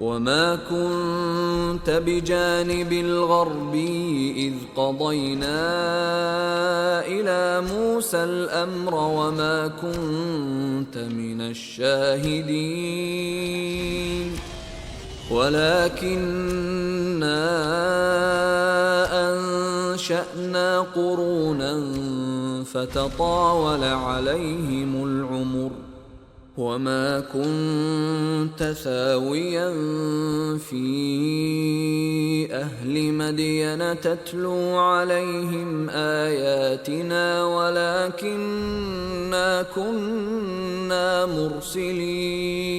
وما كنت بجانب الغربي إذ قضينا إلى موسى الأمر وما كنت من الشاهدين ولكننا أنشأنا قرونا فتطاول عليهم العمر وما كنت ثاويا في أهل مدين تتلو عليهم آياتنا ولكننا كنا مرسلين